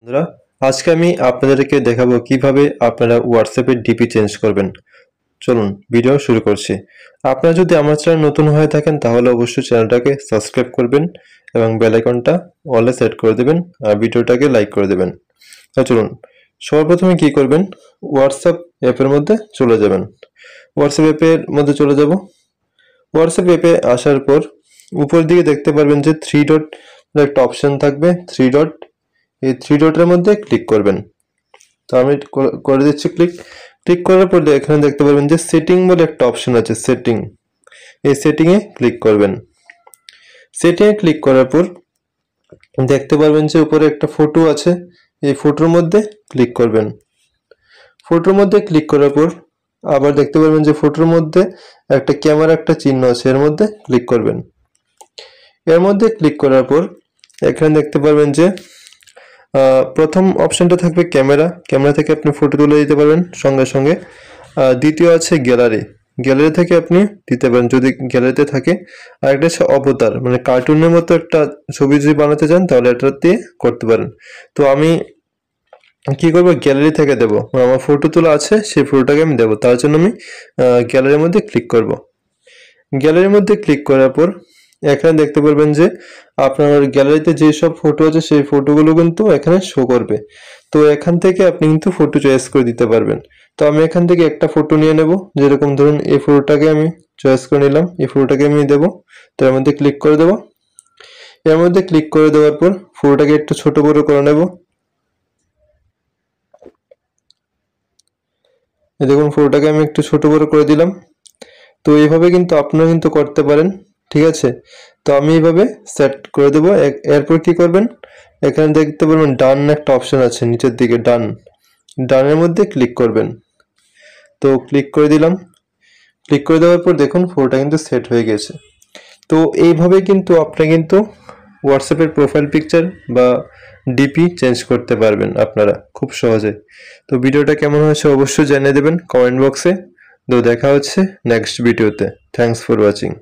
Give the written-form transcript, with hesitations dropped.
বন্ধুরা, আজকে আমি আপনাদেরকে দেখাবো কিভাবে আপনারা হোয়াটসঅ্যাপে ডিপি চেঞ্জ করবেন। চলুন ভিডিও শুরু করছি। আপনারা যদি আমার চ্যানেল নতুন হয়ে থাকেন তাহলে অবশ্যই চ্যানেলটাকে সাবস্ক্রাইব করবেন এবং বেল আইকনটা অলে সেট করে দেবেন আর ভিডিওটাকে লাইক করে দেবেন। তো চলুন, সর্বপ্রথমে কি করবেন, হোয়াটসঅ্যাপ অ্যাপের মধ্যে চলে যাবেন। হোয়াটসঅ্যাপ অ্যাপের মধ্যে চলে যাব। হোয়াটসঅ্যাপ অ্যাপে আসার পর উপর দিকে দেখতে পারবেন যে থ্রি ডট একটা অপশন থাকবে, থ্রি ডট। এই থ্রি ডটের মধ্যে ক্লিক করবেন। তো আমি করে দিচ্ছি ক্লিক। ক্লিক করার পর এখানে দেখতে পারবেন যে সেটিং বলে একটা অপশন আছে, সেটিং। এই সেটিংয়ে ক্লিক করবেন। সেটিংয়ে ক্লিক করার পর দেখতে পারবেন যে উপরে একটা ফটো আছে, এই ফটোর মধ্যে ক্লিক করবেন। ফটোর মধ্যে ক্লিক করার পর আবার দেখতে পারবেন যে ফটোর মধ্যে একটা ক্যামেরা একটা চিহ্ন আছে, এর মধ্যে ক্লিক করবেন। এর মধ্যে ক্লিক করার পর এখানে দেখতে পারবেন যে প্রথম অপশনটা থাকবে ক্যামেরা। ক্যামেরা থেকে আপনি ফটো তুলে দিতে পারবেন সঙ্গে সঙ্গে। দ্বিতীয় আছে গ্যালারি। গ্যালারি থেকে আপনি দিতে পারেন যদি গ্যালারিতে থাকে। আর একটা হচ্ছে অবতার, মানে কার্টুনের মতো একটা ছবি যদি বানাতে চান তাহলে এটা দিয়ে করতে পারেন। তো আমি কি করবো, গ্যালারি থেকে দেবো, আমার ফটো তোলা আছে সেই ফটোটাকে আমি দেবো। তার জন্য আমি গ্যালারির মধ্যে ক্লিক করব। গ্যালারির মধ্যে ক্লিক করার পর এখানে দেখতে পারবেন যে আপনার গ্যালারিতে যেসব ফটো আছে সেই ফটোগুলো কিন্তু এখানে শো করবে। তো এখান থেকে আপনি কিন্তু ফটো চয়েস করে দিতে পারবেন। তো আমি এখান থেকে একটা ফটো নিয়ে নেব, যেরকম ধরুন এই ফটোটাকে আমি চয়েস করে নিলাম, এই ফটোটাকে আমি দেবো। তো এর মধ্যে ক্লিক করে দেবো। এর মধ্যে ক্লিক করে দেওয়ার পর ফটোটাকে একটু ছোট বড় করে নেব। দেখুন ফটোটাকে আমি একটু ছোট বড় করে দিলাম। তো এইভাবে কিন্তু আপনারা কিন্তু করতে পারেন, ঠিক আছে। তো আমি এইভাবে সেট করে দেবো। এরপর কি করবেন, এখানে দেখতে পারবেন ডান একটা অপশন আছে নিচের দিকে, ডান। ডানের মধ্যে ক্লিক করবেন। তো ক্লিক করে দিলাম। ক্লিক করে দেওয়ার পর দেখুন ফটোটা কিন্তু সেট হয়ে গেছে। তো এইভাবে কিন্তু আপনি কিন্তু হোয়াটসঅ্যাপের প্রোফাইল পিকচার বা ডিপি চেঞ্জ করতে পারবেন আপনারা খুব সহজে। তো ভিডিওটা কেমন হয়েছে অবশ্যই জানিয়ে দেবেন কমেন্ট বক্সে। তো দেখা হচ্ছে নেক্সট ভিডিওতে। Thanks for watching.